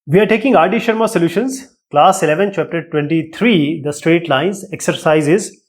We are taking R.D. Sharma Solutions, Class 11, Chapter 23, the straight lines, exercise is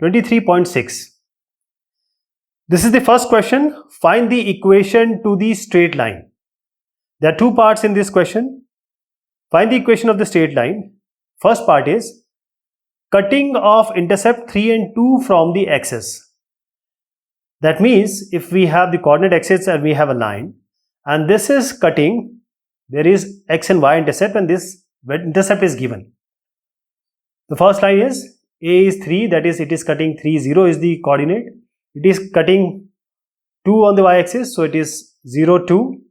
23.6. This is the first question. Find the equation to the straight line. There are two parts in this question. Find the equation of the straight line. First part is cutting of intercept 3 and 2 from the axis. That means if we have the coordinate axis and we have a line, and this is cutting, there is x and y intercept, and this intercept is given. The first line is A is 3, that is it is cutting 3, 0 is the coordinate. It is cutting 2 on the y-axis, so it is 0, 2.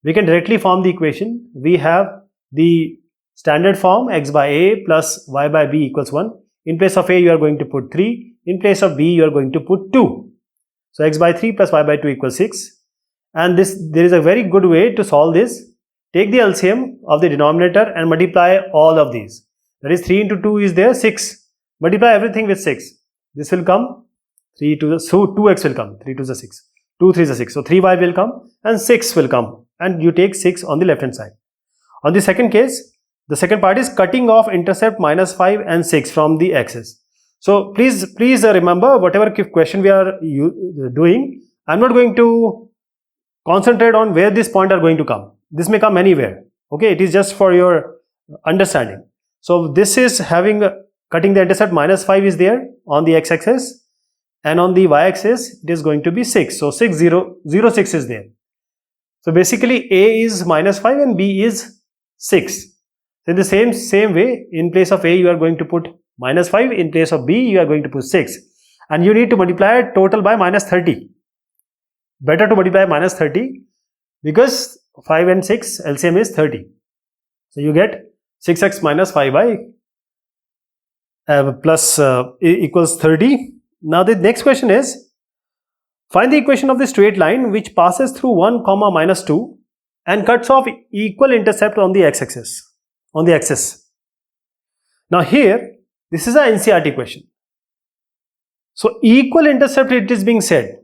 We can directly form the equation. We have the standard form x by a plus y by b equals 1. In place of a you are going to put 3. In place of b you are going to put 2. So x by 3 plus y by 2 equals 6. And there is a very good way to solve this. Take the LCM of the denominator and multiply all of these. That is 3 into 2 is there, 6. Multiply everything with 6. This will come 3 to the, so 2x will come, 3 to the 6. 2 3 is 6. So 3y will come and 6 will come. And you take 6 on the left hand side. On the second case, the second part is cutting off intercept minus 5 and 6 from the axis. So please remember, whatever question we are doing, I am not going to concentrate on where this point are going to come. This may come anywhere. Okay, it is just for your understanding. So this is having cutting the intercept minus 5 is there on the x-axis, and on the y-axis it is going to be 6. So 6 0 0 6 is there. So basically A is minus 5 and B is 6. So in the same way, in place of A you are going to put minus 5, in place of B you are going to put 6, and you need to multiply total by minus 30. Better to multiply minus 30 because 5 and 6 LCM is 30. So you get 6x minus 5y equals 30. Now the next question is, find the equation of the straight line which passes through 1 comma minus 2 and cuts off equal intercept on the x-axis, on the axis. Now here, this is an NCERT question. So equal intercept, it is being said.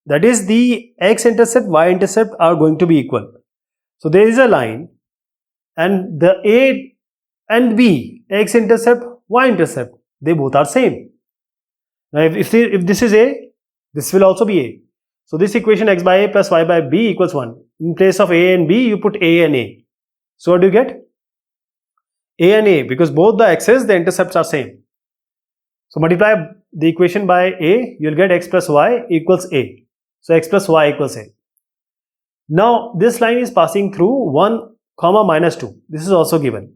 That is, the x-intercept, y-intercept are going to be equal. So there is a line and the A and B, x-intercept, y-intercept, they both are same. Now if this is A, this will also be A. So this equation x by A plus y by B equals 1. In place of A and B, you put A and A. So what do you get? A and A, because both the axes, the intercepts are same. So multiply the equation by A, you will get x plus y equals A. So x plus y equals A. Now this line is passing through 1 comma minus 2. This is also given.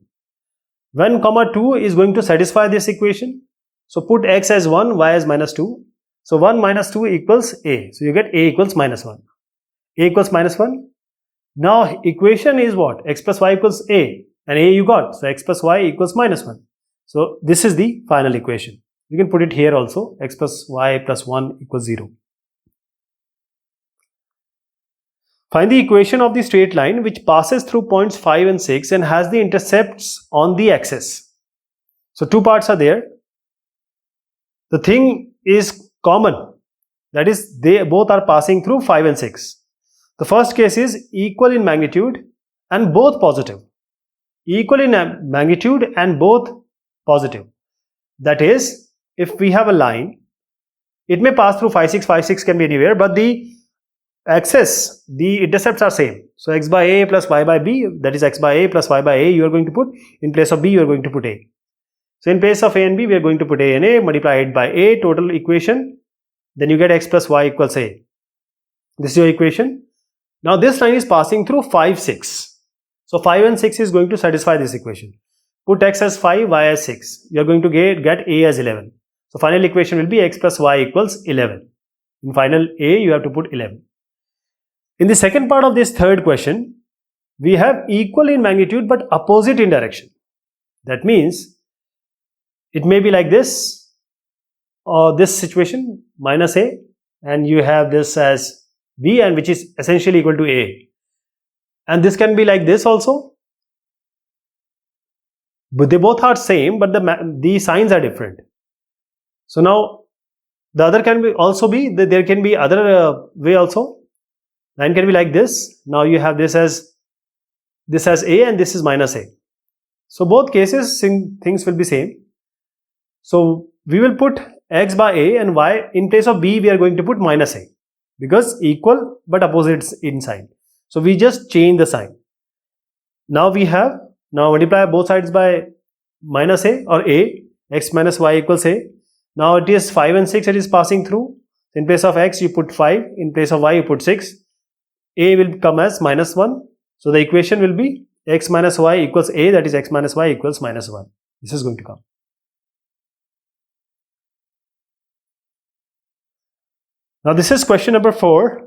1 comma 2 is going to satisfy this equation. So put x as 1, y as minus 2. So 1 minus 2 equals A. So you get A equals minus 1. A equals minus 1. Now equation is what? X plus y equals A. And A you got. So x plus y equals minus 1. So this is the final equation. You can put it here also. X plus y plus 1 equals 0. Find the equation of the straight line which passes through points 5 and 6 and has the intercepts on the axis. So two parts are there. The thing is common. That is, they both are passing through 5 and 6. The first case is equal in magnitude and both positive. Equal in magnitude and both positive. That is, if we have a line, it may pass through 5, 6, 5, 6 can be anywhere, but the axis, the intercepts are same. So x by A plus y by B, that is x by A plus y by A, you are going to put, in place of B you are going to put A. So in place of A and B, we are going to put A and A, multiply it by A, total equation, then you get x plus y equals A. This is your equation. Now this line is passing through 5, 6. So 5 and 6 is going to satisfy this equation. Put x as 5, y as 6. You are going to get A as 11. So final equation will be x plus y equals 11. In final A, you have to put 11. In the second part of this third question, we have equal in magnitude but opposite in direction. That means it may be like this, or this situation minus A, and you have this as B, and which is essentially equal to A. And this can be like this also. But they both are same, but the signs are different. So now the other can be also be, there can be other way also. Line can be like this. Now you have this as this as a and this is minus a. So both cases things will be same. So we will put x by a and y in place of b we are going to put minus a, because equal but opposites in sign. So we just change the sign. Now we have, now multiply both sides by minus a or a, x minus y equals a. Now it is 5 and 6 it is passing through. In place of x you put 5, in place of y you put 6. A will come as minus 1. So the equation will be x minus y equals a, that is x minus y equals minus 1. This is going to come. Now this is question number 4.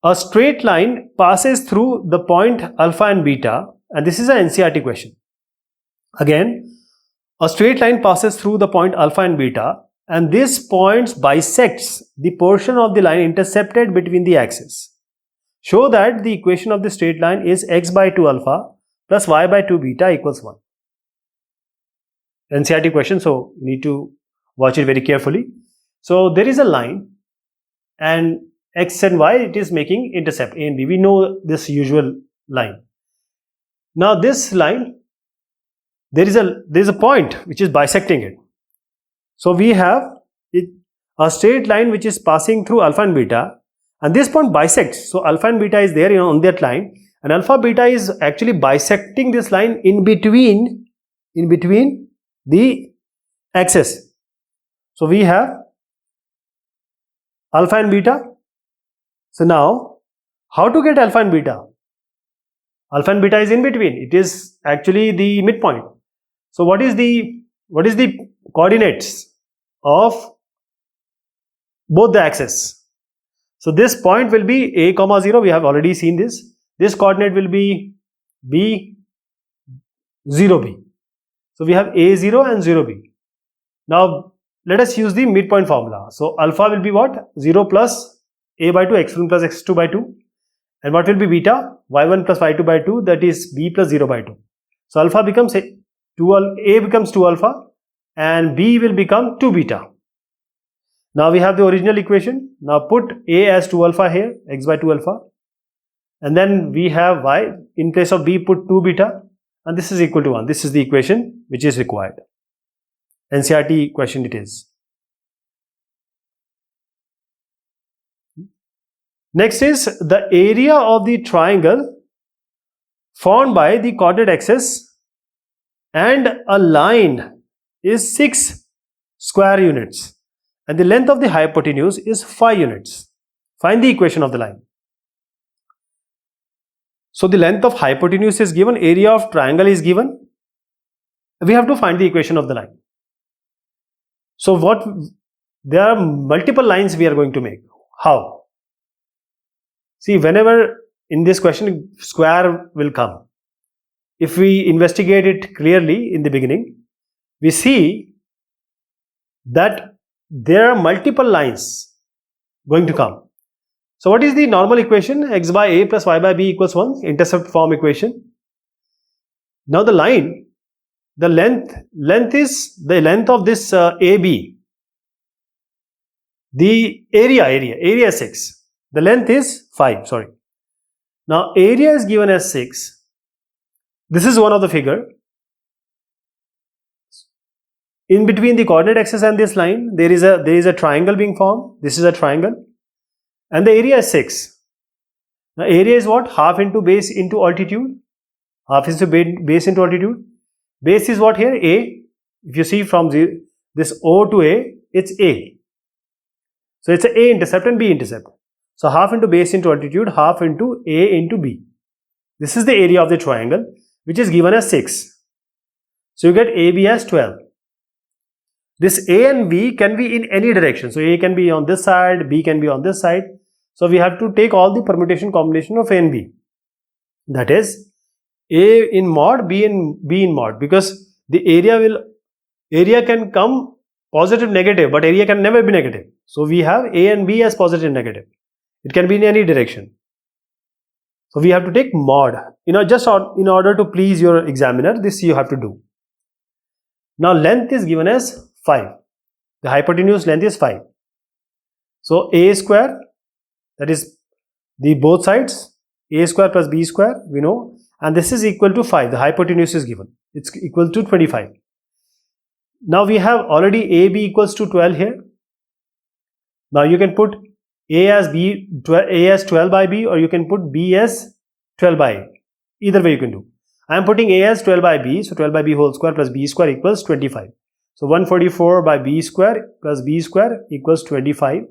A straight line passes through the point alpha and beta, and this is an NCERT question. Again, a straight line passes through the point alpha and beta, and this point bisects the portion of the line intercepted between the axes. Show that the equation of the straight line is x by 2 alpha plus y by 2 beta equals 1. NCERT question, so you need to watch it very carefully. So there is a line and x and y it is making intercept a and b. We know this usual line. Now this line, there is a point which is bisecting it. So we have a straight line which is passing through alpha and beta, and this point bisects. So alpha and beta is there on that line, and alpha beta is actually bisecting this line in between the axes. So we have alpha and beta. So now, how to get alpha and beta? Alpha and beta is in between. It is actually the midpoint. So what is the coordinates of both the axes? So this point will be a comma 0. We have already seen this. This coordinate will be b 0b. So we have a0 and 0b. Now let us use the midpoint formula. So alpha will be what? 0 plus a by 2, x1 plus x2 by 2. And what will be beta? y1 plus y2 by 2, that is b plus 0 by 2. So alpha becomes a becomes 2 alpha and b will become 2 beta. Now we have the original equation. Now put a as 2 alpha here, x by 2 alpha. And then we have y, in place of b put 2 beta, and this is equal to 1. This is the equation which is required. NCERT question it is. Next is the area of the triangle formed by the coordinate axis and a line is 6 square units and the length of the hypotenuse is 5 units. Find the equation of the line. So the length of hypotenuse is given, area of triangle is given. We have to find the equation of the line. So there are multiple lines we are going to make. How? See, whenever in this question square will come, if we investigate it clearly in the beginning, we see that there are multiple lines going to come. So what is the normal equation? X by a plus y by b equals 1, intercept form equation. Now the line, the length is the length of this AB. The area is 6. The length is 5, sorry. Now area is given as 6. This is one of the figure. In between the coordinate axis and this line, there is a triangle being formed. This is a triangle. And the area is 6. Now area is what? Half into base into altitude. Half is base into altitude. Base is what here? A. If you see from this O to A, it's A. So it's a intercept and B intercept. So half into base into altitude, half into A into B. This is the area of the triangle which is given as 6. So you get AB as 12. This A and B can be in any direction. So A can be on this side, B can be on this side. So we have to take all the permutation combination of A and B. That is A in mod, B in mod, because the area can come positive, negative, but area can never be negative. So we have A and B as positive, negative. It can be in any direction. So we have to take mod. Just in order to please your examiner, this you have to do. Now length is given as 5. The hypotenuse length is 5. So A square, that is the both sides, a square plus b square, we know, and this is equal to 5. The hypotenuse is given. It's equal to 25. Now we have already AB equals to 12 here. Now you can put A as 12 by B, or you can put B as 12 by A. Either way you can do. I am putting A as 12 by B, so 12 by B whole square plus B square equals 25. So 144 by B square plus B square equals 25.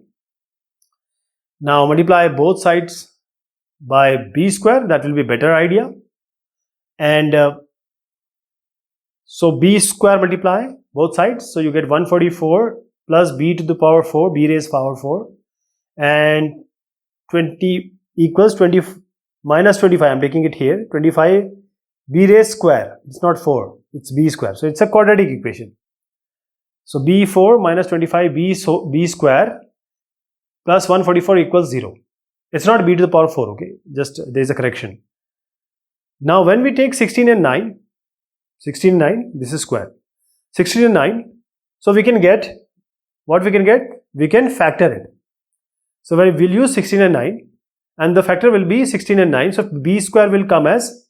Now multiply both sides by B square, that will be a better idea. And so B square multiply both sides, so you get 144 plus B to the power 4, B raised power 4, and 20 equals 20 minus 25. I'm taking it here, 25 B raised square. It's not 4, it's B square. So it's a quadratic equation. So B4 minus 25 B square plus 144 equals 0. It's not B to the power 4, okay? Just there is a correction. Now when we take 16 and 9, 16 and 9, this is square. 16 and 9, so we can get, what we can get? We can factor it. So we'll use 16 and 9, and the factor will be 16 and 9. So B square will come as,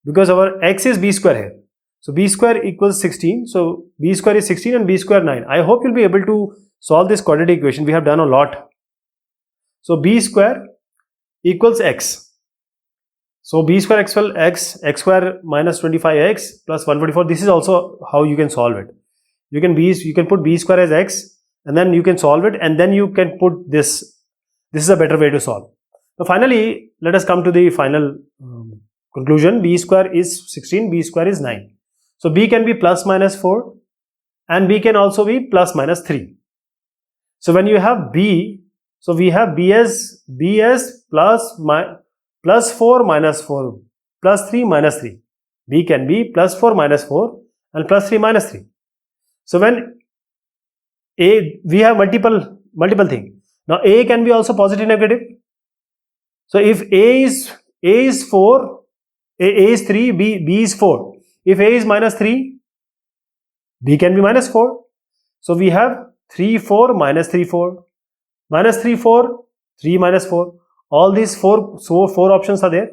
because our x is B square here. So B square equals 16. So B square is 16 and B square 9. I hope you'll be able to solve this quadratic equation. We have done a lot. So B square equals x. So B square equals x square minus 25x plus 144. This is also how you can solve it. You can put B square as x, and then you can solve it, and then you can put this. This is a better way to solve. So finally, let us come to the final conclusion. B square is 16, B square is 9. So B can be plus minus 4, and B can also be plus minus 3. So when you have B, so we have B as plus 4 minus 4 plus 3 minus 3. B can be plus 4 minus 4 and plus 3 minus 3. So when A, we have multiple things. Now A can be also positive, negative. So if A is 4, A is 3, B is 4. If A is minus 3, B can be minus 4. So we have 3, 4, minus 3, 4. Minus 3, 4, 3 minus 4. All these four options are there.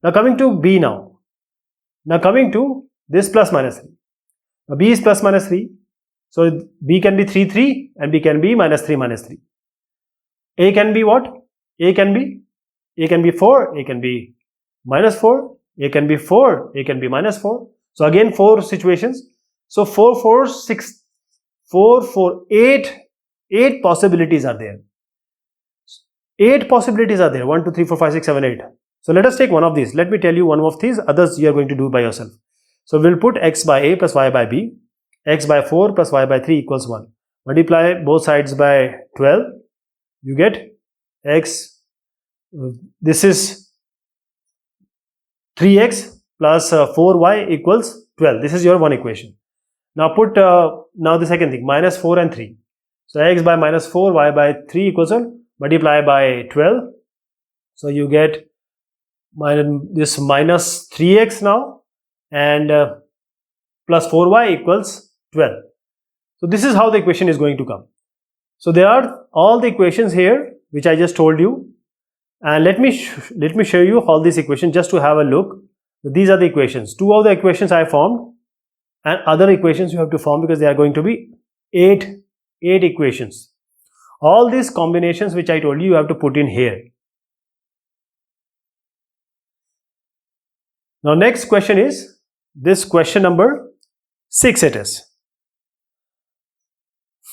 Now coming to B now. Now coming to this plus minus 3. Now B is plus minus 3. So B can be 3, 3, and B can be minus 3, minus 3. A can be what? A can be 4, A can be minus 4, A can be 4, A can be minus 4. So again 4 situations. So 4, 4, 6, 4, 4, 8 possibilities are there. 8 possibilities are there. 1, 2, 3, 4, 5, 6, 7, 8. So let us take one of these. Let me tell you one of these. Others you are going to do by yourself. So we'll put x by a plus y by b. X by 4 plus y by 3 equals 1. Multiply both sides by 12. You get x. This is 3x plus 4y equals 12. This is your one equation. Now put now the second thing, minus 4 and 3. So x by minus 4, y by 3 equals 1. Multiply by 12. So you get this minus 3x now, and plus 4y equals 12. So this is how the equation is going to come. So there are all the equations here which I just told you, and let me show you all these equations just to have a look. These are the equations. 2 of the equations I formed, and other equations you have to form, because they are going to be 8 equations. All these combinations which I told you, you have to put in here. Now next question is this question number 6 it is.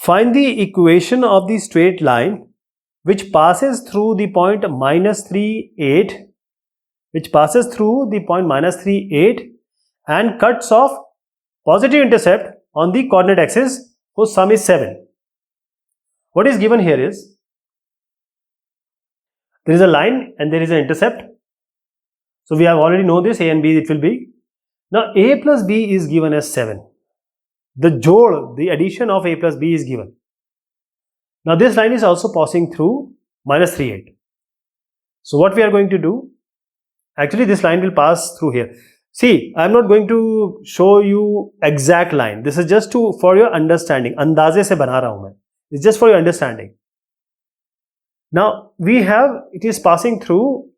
Find the equation of the straight line which passes through the point minus 3, 8, and cuts off positive intercept on the coordinate axis whose sum is 7. What is given here is, there is a line and there is an intercept. So we have already know this, a and b it will be. Now a plus b is given as 7. The addition of a plus b is given. Now this line is also passing through minus 3, 8. So what we are going to do, actually this line will pass through here. See, I am not going to show you exact line. This is just for your understanding. अंदाजे से बना रहा हूँ मैं. It's just for your understanding. Now we have, it is passing through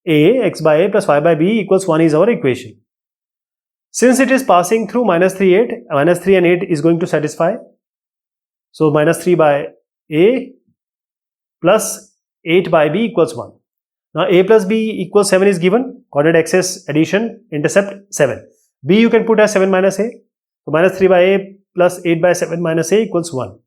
a, x by a plus y by b equals 1 is our equation. Since it is passing through minus 3, 8, minus 3 and 8 is going to satisfy. So minus 3 by a plus 8 by b equals 1. Now a plus b equals 7 is given. Coordinate axis addition, intercept 7. B you can put as 7 minus a. So minus 3 by a plus 8 by 7 minus a equals 1.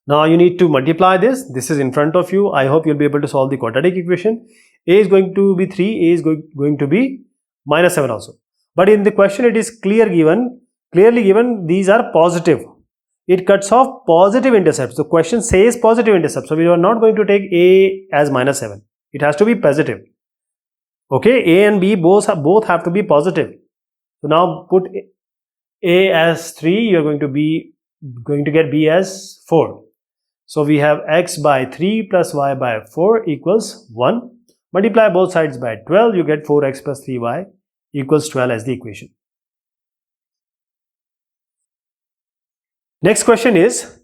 Now you need to multiply this. This is in front of you. I hope you'll be able to solve the quadratic equation. A is going to be 3, a is going to be minus 7 also. But in the question it is clearly given these are positive. It cuts off positive intercepts. The question says positive intercept. So we are not going to take a as minus 7. It has to be positive. Okay, a and b both have to be positive. So now put a as 3, you are going to get b as 4. So we have x by 3 plus y by 4 equals 1. Multiply both sides by 12, you get 4x plus 3y equals 12 as the equation. Next question is,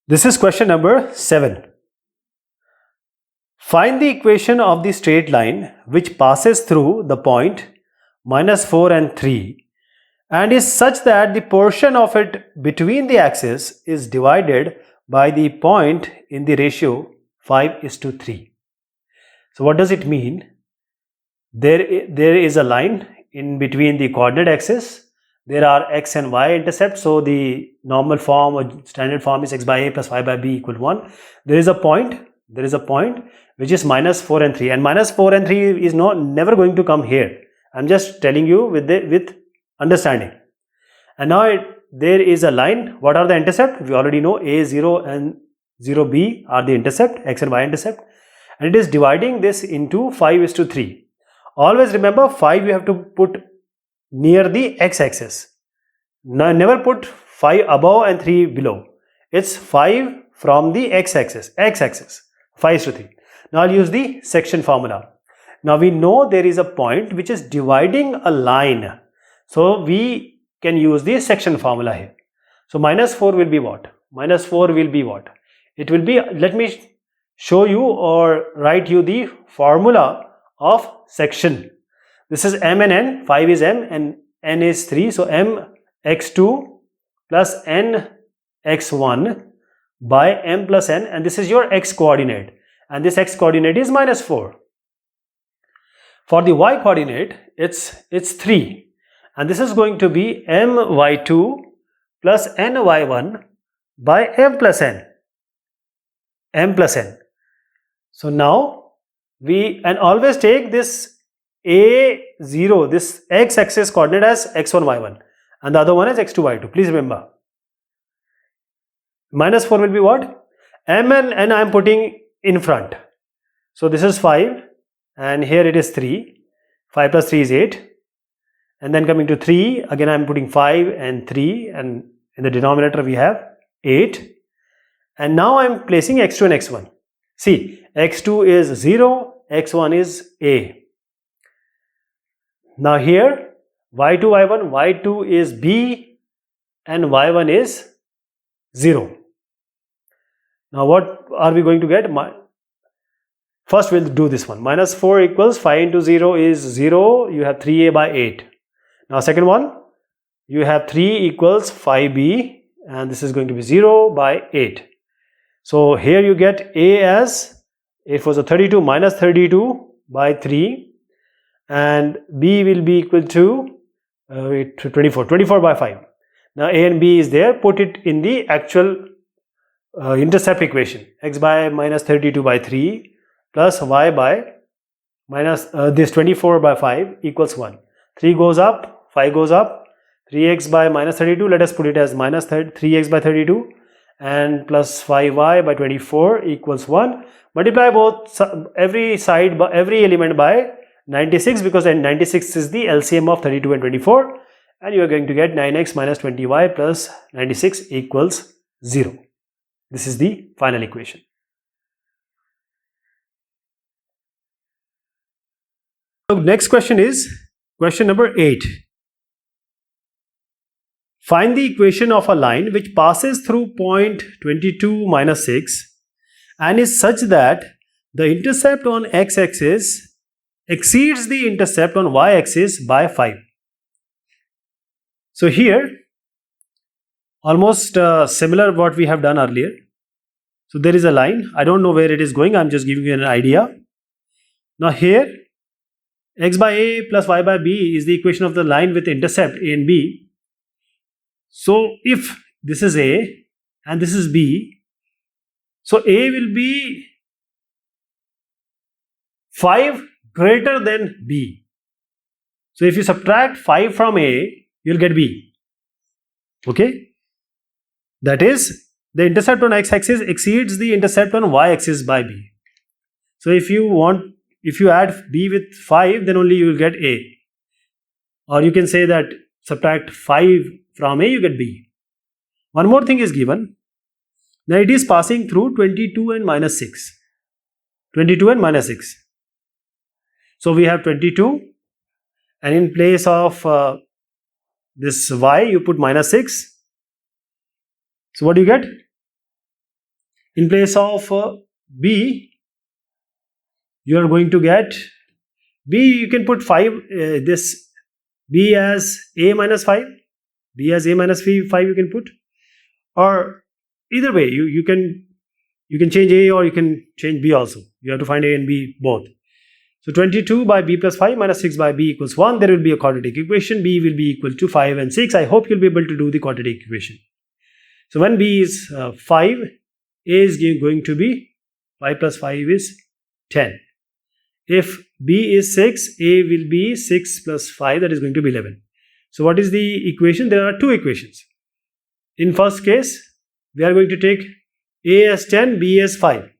this is question number 7. Find the equation of the straight line which passes through the point minus 4 and 3 and is such that the portion of it between the axes is divided by the point in the ratio 5:3. So what does it mean? There is a line in between the coordinate axis. There are x and y intercepts. So the normal form or standard form is x by a plus y by b equal 1. There is a point which is minus 4 and 3, and minus 4 and 3 is never going to come here. I'm just telling you with understanding. And now there is a line. What are the intercept? We already know a0 and 0b are the intercept, x and y intercept, and it is dividing this into 5:3. Always remember 5 you have to put near the x-axis. Never put 5 above and 3 below. It's 5 from the x-axis, 5:3. Now I'll use the section formula. Now we know there is a point which is dividing a line. So we can use the section formula here. So minus 4 will be what? Minus 4 will be what? It will be, let me show you or write you the formula of section. This is m and n, 5 is m and n is 3. So m x2 plus n x1 by m plus n, and this is your x coordinate, and this x coordinate is minus 4. For the y coordinate, it's 3. And this is going to be m y2 plus n y1 by m plus n. So now and always take this a0, this x-axis coordinate as x1 y1 and the other one as x2 y2. Please remember. Minus 4 will be what? M and n I am putting in front. So this is 5 and here it is 3. 5 plus 3 is 8. And then coming to 3, again I am putting 5 and 3, and in the denominator we have 8. And now I am placing x2 and x1. See, x2 is 0, x1 is a. Now here y2, y1, y2 is b and y1 is 0. Now what are we going to get? First we'll do this one. Minus 4 equals 5 into 0 is 0. You have 3a by 8. Now second one, you have 3 equals 5b, and this is going to be 0 by 8. So here you get a as 8 was a 32 minus 32 by 3, and b will be equal to 24 by 5. Now a and b is there. Put it in the actual intercept equation. X by minus 32 by 3 plus y by minus this 24 by 5 equals 1. 3 goes up, 5 goes up, 3x by minus 32, let us put it as minus 3x by 32 and plus 5y by 24 equals 1. Multiply both every element by 96, because 96 is the LCM of 32 and 24, and you are going to get 9x minus 20y plus 96 equals 0. This is the final equation. So next question is question number 8. Find the equation of a line which passes through point 22 minus 6 and is such that the intercept on x-axis exceeds the intercept on y-axis by 5. So here, almost similar what we have done earlier. So there is a line. I don't know where it is going. I'm just giving you an idea. Now here, x by a plus y by b is the equation of the line with intercept a and b. So if this is a and this is b, so a will be 5 greater than b. So if you subtract 5 from a, you'll get b. Okay? That is, the intercept on x-axis exceeds the intercept on y-axis by b. So if you add b with 5, then only you will get a. Or you can say that subtract 5 from a, you get b. One more thing is given. Now it is passing through 22 and minus 6. 22 and minus 6. So we have 22, and in place of this y, you put minus 6. So what do you get? In place of b, you are going to get b, you can put 5, this b as a minus 5, b as a minus 5 you can put, or either way, you can change a or you can change b also. You have to find a and b both. So 22 by b plus 5 minus 6 by b equals 1. There will be a quadratic equation. B will be equal to 5 and 6. I hope you'll be able to do the quadratic equation. So when b is 5, a is going to be 5 plus 5 is 10. If b is 6, a will be 6 plus 5, that is going to be 11. So what is the equation? There are two equations. In first case, we are going to take a as 10, b as 5.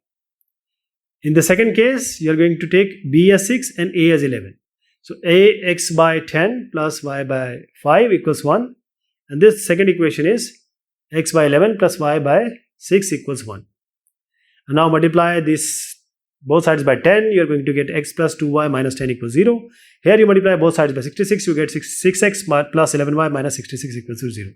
In the second case, you are going to take b as 6 and a as 11. So ax by 10 plus y by 5 equals 1. And this second equation is x by 11 plus y by 6 equals 1. And now multiply this both sides by 10, you are going to get x plus 2y minus 10 equals 0. Here you multiply both sides by 66, you get 6x plus 11y minus 66 equals to 0.